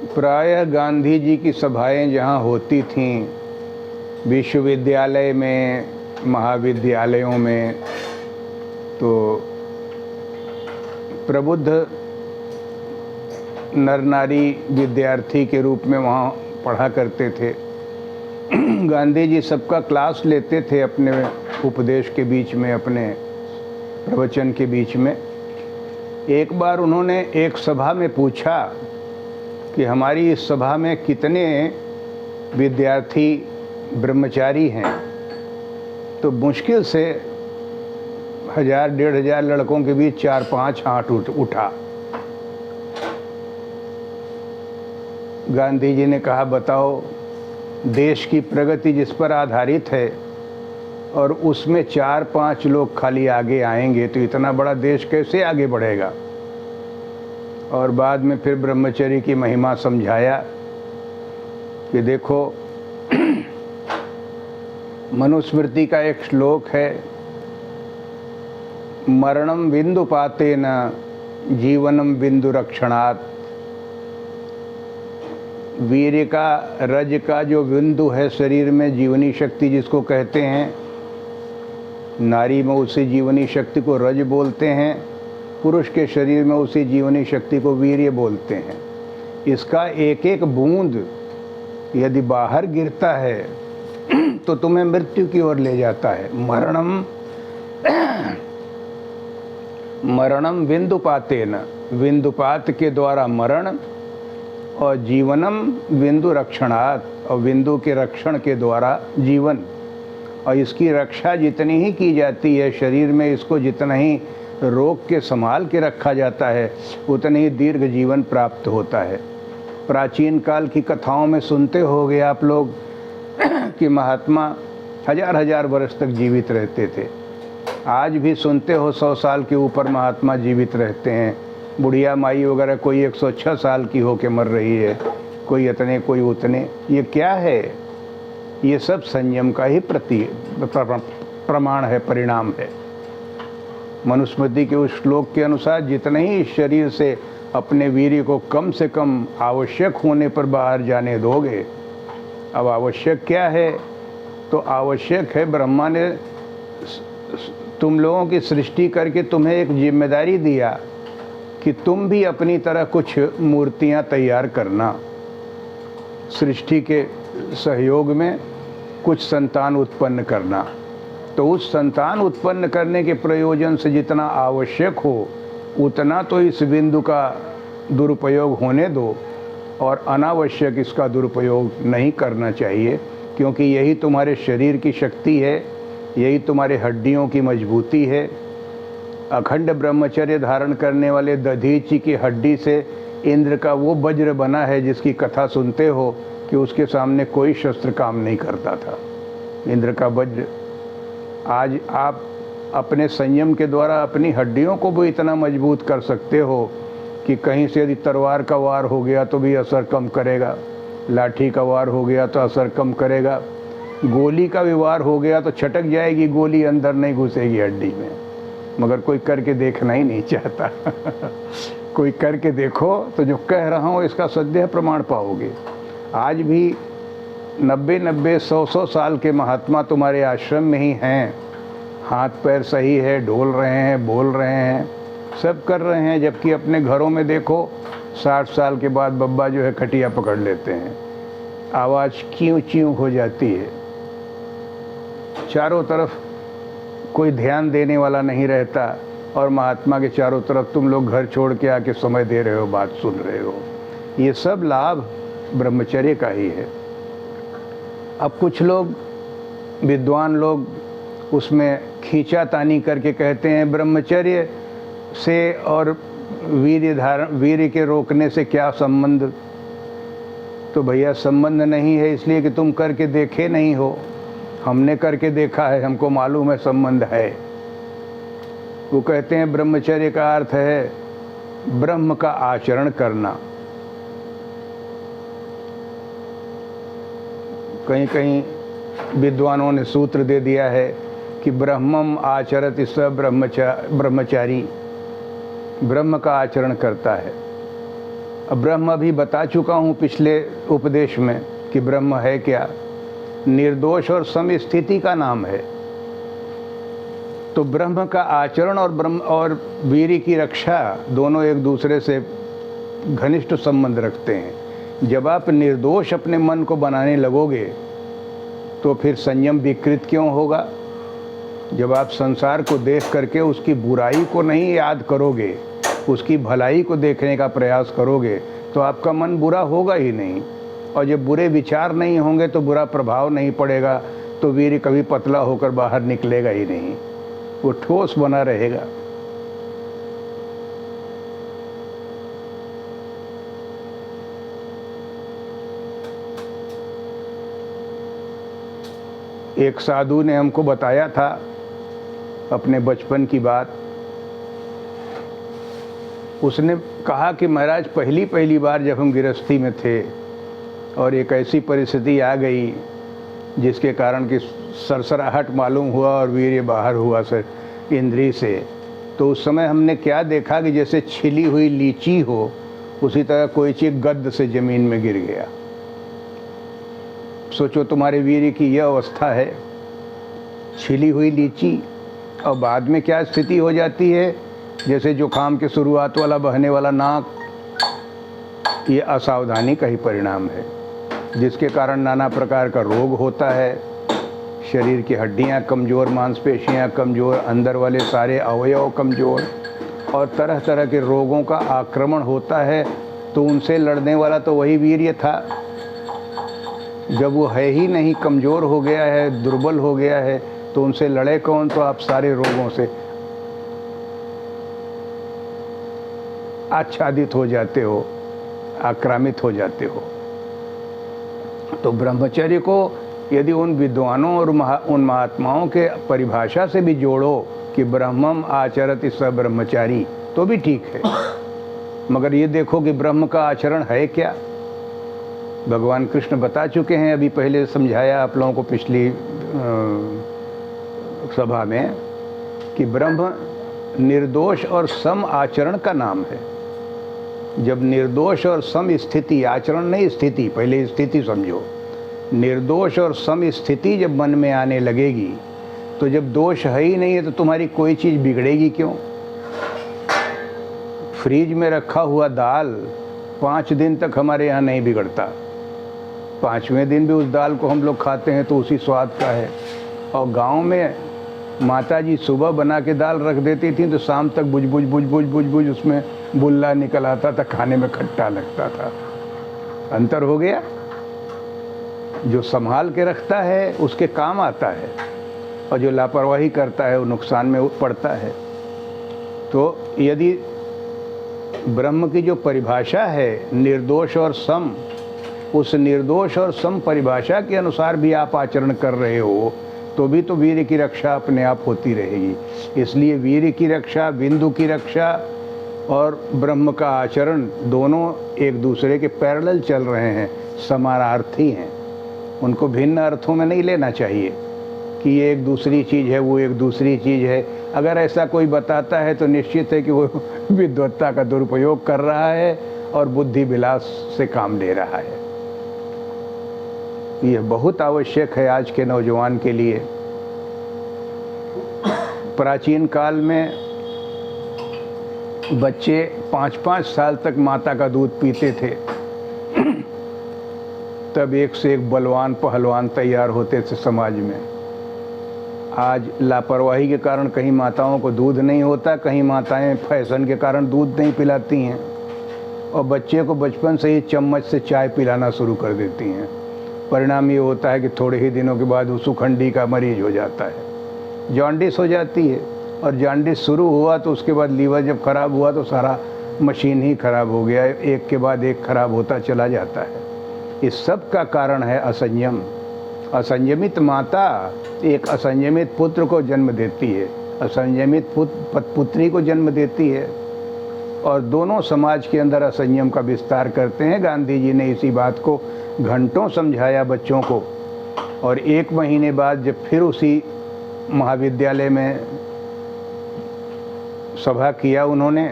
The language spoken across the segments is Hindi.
प्रायः गांधी जी की सभाएं जहाँ होती थीं, विश्वविद्यालय में, महाविद्यालयों में, तो प्रबुद्ध नर नारी विद्यार्थी के रूप में वहाँ पढ़ा करते थे। गांधी जी सबका क्लास लेते थे अपने उपदेश के बीच में, अपने प्रवचन के बीच में। एक बार उन्होंने एक सभा में पूछा कि हमारी इस सभा में कितने विद्यार्थी ब्रह्मचारी हैं, तो मुश्किल से 1000-1500 लड़कों के बीच 4-5 हाथ उठा। गांधी जी ने कहा, बताओ, देश की प्रगति जिस पर आधारित है और उसमें 4-5 लोग खाली आगे आएंगे तो इतना बड़ा देश कैसे आगे बढ़ेगा। और बाद में फिर ब्रह्मचर्य की महिमा समझाया कि देखो, मनुस्मृति का एक श्लोक है, मरणम बिंदु पातेन जीवनम बिंदु रक्षणात्। वीर्य का, रज का जो बिंदु है शरीर में, जीवनी शक्ति जिसको कहते हैं, नारी में उसी जीवनी शक्ति को रज बोलते हैं, पुरुष के शरीर में उसी जीवनी शक्ति को वीर्य बोलते हैं। इसका एक एक बूंद यदि बाहर गिरता है तो तुम्हें मृत्यु की ओर ले जाता है। मरणम बिंदुपातेन, बिंदुपात के द्वारा मरण, और जीवनम बिंदु रक्षणात्, और बिंदु के रक्षण के द्वारा जीवन। और इसकी रक्षा जितनी ही की जाती है शरीर में, इसको जितना ही रोग के संभाल के रखा जाता है, उतना ही दीर्घ जीवन प्राप्त होता है। प्राचीन काल की कथाओं में सुनते होंगे आप लोग कि महात्मा 1000-1000 वर्ष तक जीवित रहते थे। आज भी सुनते हो 100 साल के ऊपर महात्मा जीवित रहते हैं। बुढ़िया माई वगैरह कोई 106 साल की होके मर रही है, कोई इतने कोई उतने। ये क्या है? ये सब संयम का ही प्रमाण है, परिणाम है। मनुस्मृति के उस श्लोक के अनुसार जितने ही शरीर से अपने वीर्य को कम से कम आवश्यक होने पर बाहर जाने दोगे। अब आवश्यक क्या है? तो आवश्यक है, ब्रह्मा ने तुम लोगों की सृष्टि करके तुम्हें एक जिम्मेदारी दिया कि तुम भी अपनी तरह कुछ मूर्तियां तैयार करना, सृष्टि के सहयोग में कुछ संतान उत्पन्न करना। तो उस संतान उत्पन्न करने के प्रयोजन से जितना आवश्यक हो उतना तो इस बिंदु का दुरुपयोग होने दो, और अनावश्यक इसका दुरुपयोग नहीं करना चाहिए, क्योंकि यही तुम्हारे शरीर की शक्ति है, यही तुम्हारे हड्डियों की मजबूती है। अखंड ब्रह्मचर्य धारण करने वाले दधीचि की हड्डी से इंद्र का वो वज्र बना है जिसकी कथा सुनते हो कि उसके सामने कोई शस्त्र काम नहीं करता था, इंद्र का वज्र। आज आप अपने संयम के द्वारा अपनी हड्डियों को भी इतना मजबूत कर सकते हो कि कहीं से यदि तलवार का वार हो गया तो भी असर कम करेगा, लाठी का वार हो गया तो असर कम करेगा, गोली का भी वार हो गया तो छटक जाएगी गोली, अंदर नहीं घुसेगी हड्डी में। मगर कोई करके देखना ही नहीं चाहता। कोई करके देखो तो जो कह रहा हूँ इसका सद्य प्रमाण पाओगे। आज भी 90-90, 100-100 साल के महात्मा तुम्हारे आश्रम में ही हैं, हाथ पैर सही है, डोल रहे हैं, बोल रहे हैं, सब कर रहे हैं। जबकि अपने घरों में देखो 60 साल के बाद बब्बा जो है खटिया पकड़ लेते हैं, आवाज़ क्यों च्यों हो जाती है, चारों तरफ कोई ध्यान देने वाला नहीं रहता, और महात्मा के चारों तरफ तुम लोग घर छोड़ के आके समय दे रहे हो, बात सुन रहे हो। ये सब लाभ ब्रह्मचर्य का ही है। अब कुछ लोग, विद्वान लोग, उसमें खींचातानी करके कहते हैं ब्रह्मचर्य से और वीर्य के रोकने से क्या संबंध। तो भैया संबंध नहीं है इसलिए कि तुम करके देखे नहीं हो, हमने करके देखा है, हमको मालूम है संबंध है। वो कहते हैं ब्रह्मचर्य का अर्थ है ब्रह्म का आचरण करना। कहीं कहीं विद्वानों ने सूत्र दे दिया है कि ब्रह्मम आचरति स ब्रह्मचारी, ब्रह्म का आचरण करता है। अब ब्रह्म भी बता चुका हूँ पिछले उपदेश में कि ब्रह्म है क्या, निर्दोष और सम स्थिति का नाम है। तो ब्रह्म का आचरण और ब्रह्म और वीर्य की रक्षा दोनों एक दूसरे से घनिष्ठ संबंध रखते हैं। जब आप निर्दोष अपने मन को बनाने लगोगे तो फिर संयम विकृत क्यों होगा। जब आप संसार को देख करके उसकी बुराई को नहीं याद करोगे, उसकी भलाई को देखने का प्रयास करोगे, तो आपका मन बुरा होगा ही नहीं। और जब बुरे विचार नहीं होंगे तो बुरा प्रभाव नहीं पड़ेगा, तो वीर्य कभी पतला होकर बाहर निकलेगा ही नहीं, वो ठोस बना रहेगा। एक साधु ने हमको बताया था अपने बचपन की बात। उसने कहा कि महाराज पहली बार जब हम गृहस्थी में थे और एक ऐसी परिस्थिति आ गई जिसके कारण कि सरसराहट मालूम हुआ और वीर्य बाहर हुआ सर इंद्री से, तो उस समय हमने क्या देखा कि जैसे छिली हुई लीची हो उसी तरह कोई चीज़ गद्द से ज़मीन में गिर गया। सोचो तुम्हारे वीर्य की यह अवस्था है, छिली हुई लीची, और बाद में क्या स्थिति हो जाती है, जैसे जुकाम के शुरुआत वाला बहने वाला नाक। ये असावधानी का ही परिणाम है, जिसके कारण नाना प्रकार का रोग होता है। शरीर की हड्डियां कमज़ोर, मांसपेशियां कमज़ोर, अंदर वाले सारे अवयव कमज़ोर, और तरह तरह के रोगों का आक्रमण होता है। तो उनसे लड़ने वाला तो वही वीर्य था। जब वो है ही नहीं, कमज़ोर हो गया है, दुर्बल हो गया है, तो उनसे लड़े कौन। तो आप सारे रोगों से आच्छादित हो जाते हो, आक्रामित हो जाते हो। तो ब्रह्मचर्य को यदि उन विद्वानों और उन महात्माओं के परिभाषा से भी जोड़ो कि ब्रह्मम आचरति स ब्रह्मचारी, तो भी ठीक है। मगर ये देखो कि ब्रह्म का आचरण है क्या। भगवान कृष्ण बता चुके हैं, अभी पहले समझाया आप लोगों को पिछली सभा में, कि ब्रह्म निर्दोष और सम आचरण का नाम है। जब निर्दोष और सम स्थिति, आचरण नहीं स्थिति, पहले स्थिति समझो, निर्दोष और सम स्थिति जब मन में आने लगेगी, तो जब दोष है ही नहीं है तो तुम्हारी कोई चीज़ बिगड़ेगी क्यों। फ्रिज में रखा हुआ दाल 5 दिन तक हमारे यहाँ नहीं बिगड़ता, 5वें दिन भी उस दाल को हम लोग खाते हैं तो उसी स्वाद का है। और गांव में माता जी सुबह बना के दाल रख देती थी तो शाम तक बुझ बुझ उसमें बुल्ला निकल आता था, खाने में खट्टा लगता था। अंतर हो गया। जो संभाल के रखता है उसके काम आता है, और जो लापरवाही करता है वो नुकसान में पड़ता है। तो यदि ब्रह्म की जो परिभाषा है निर्दोष और सम, उस निर्दोष और सम परिभाषा के अनुसार भी आप आचरण कर रहे हो, तो भी तो वीर्य की रक्षा अपने आप होती रहेगी। इसलिए वीर्य की रक्षा, बिंदु की रक्षा और ब्रह्म का आचरण दोनों एक दूसरे के पैरेलल चल रहे हैं, समानार्थी हैं। उनको भिन्न अर्थों में नहीं लेना चाहिए कि ये एक दूसरी चीज़ है, वो एक दूसरी चीज़ है। अगर ऐसा कोई बताता है तो निश्चित है कि वो विद्वत्ता का दुरुपयोग कर रहा है और बुद्धि विलास से काम ले रहा है। यह बहुत आवश्यक है आज के नौजवान के लिए। प्राचीन काल में बच्चे 5-5 साल तक माता का दूध पीते थे, तब एक से एक बलवान पहलवान तैयार होते थे समाज में। आज लापरवाही के कारण कहीं माताओं को दूध नहीं होता, कहीं माताएं फैशन के कारण दूध नहीं पिलाती हैं, और बच्चे को बचपन से ही चम्मच से चाय पिलाना शुरू कर देती हैं। परिणाम ये होता है कि थोड़े ही दिनों के बाद वो सुखंडी का मरीज हो जाता है, जॉन्डिस हो जाती है। और जॉन्डिस शुरू हुआ तो उसके बाद लीवर जब खराब हुआ तो सारा मशीन ही खराब हो गया, एक के बाद एक खराब होता चला जाता है। इस सब का कारण है असंयम। असंयमित माता एक असंयमित पुत्र को जन्म देती है, असंयमित पुत्री को जन्म देती है, और दोनों समाज के अंदर असंयम का विस्तार करते हैं। गांधी जी ने इसी बात को घंटों समझाया बच्चों को, और 1 महीने बाद जब फिर उसी महाविद्यालय में सभा किया उन्होंने,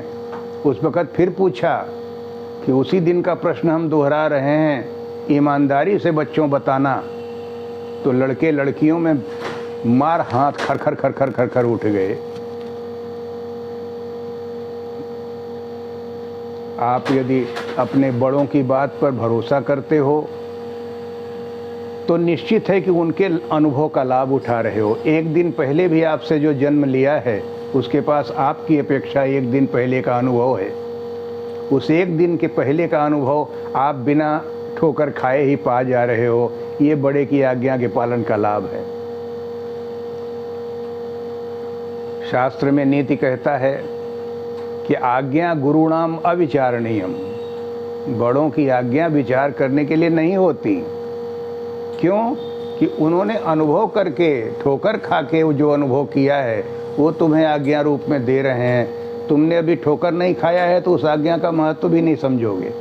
उस वक़्त फिर पूछा कि उसी दिन का प्रश्न हम दोहरा रहे हैं, ईमानदारी से बच्चों बताना, तो लड़के लड़कियों में मार हाथ खर खर उठ गए। आप यदि अपने बड़ों की बात पर भरोसा करते हो तो निश्चित है कि उनके अनुभव का लाभ उठा रहे हो। एक दिन पहले भी आपसे जो जन्म लिया है उसके पास आपकी अपेक्षा एक दिन पहले का अनुभव है। उस एक दिन के पहले का अनुभव आप बिना ठोकर खाए ही पा जा रहे हो। ये बड़े की आज्ञा के पालन का लाभ है। शास्त्र में नीति कहता है कि आज्ञा गुरुणाम अविचारणीयम। बड़ों की आज्ञा विचार करने के लिए नहीं होती। क्यों? कि उन्होंने अनुभव करके, ठोकर खा के जो अनुभव किया है वो तुम्हें आज्ञा रूप में दे रहे हैं। तुमने अभी ठोकर नहीं खाया है तो उस आज्ञा का महत्व भी नहीं समझोगे।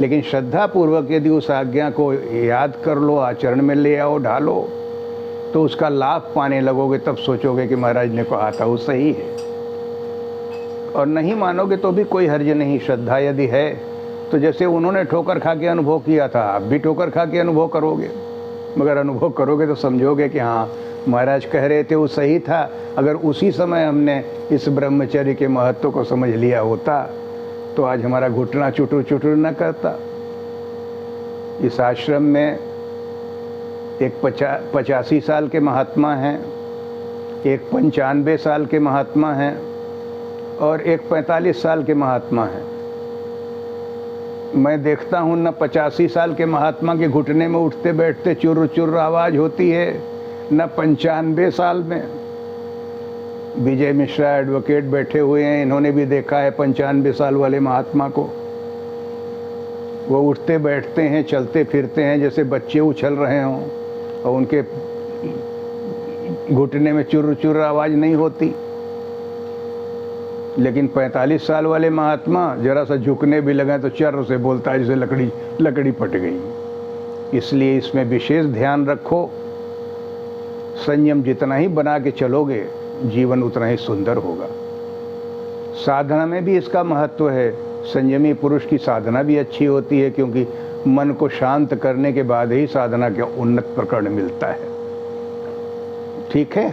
लेकिन श्रद्धा पूर्वक यदि उस आज्ञा को याद कर लो, आचरण में ले आओ, ढालो, तो उसका लाभ पाने लगोगे। तब सोचोगे कि महाराज ने कहा था वो सही है। और नहीं मानोगे तो भी कोई हर्ज नहीं। श्रद्धा यदि है तो जैसे उन्होंने ठोकर खा के अनुभव किया था, आप भी ठोकर खा के अनुभव करोगे। मगर अनुभव करोगे तो समझोगे कि हाँ, महाराज कह रहे थे वो सही था। अगर उसी समय हमने इस ब्रह्मचर्य के महत्व को समझ लिया होता तो आज हमारा घुटना चुटुर चुटुर न करता। इस आश्रम में एक 85 साल के महात्मा हैं, एक 95 साल के महात्मा हैं और एक 45 साल के महात्मा हैं। मैं देखता हूँ न 85 साल के महात्मा के घुटने में उठते बैठते चुर्र चुर्र आवाज़ होती है, न 95 साल में। विजय मिश्रा एडवोकेट बैठे हुए हैं, इन्होंने भी देखा है 95 साल वाले महात्मा को। वो उठते बैठते हैं, चलते फिरते हैं जैसे बच्चे उछल रहे हों, और उनके घुटने में चुर्र चुर्र आवाज़ नहीं होती। लेकिन 45 साल वाले महात्मा जरा सा झुकने भी लगे तो चर्र से बोलता है जैसे लकड़ी पट गई। इसलिए इसमें विशेष ध्यान रखो। संयम जितना ही बना के चलोगे जीवन उतना ही सुंदर होगा। साधना में भी इसका महत्व है। संयमी पुरुष की साधना भी अच्छी होती है, क्योंकि मन को शांत करने के बाद ही साधना का उन्नत प्रकरण मिलता है। ठीक है।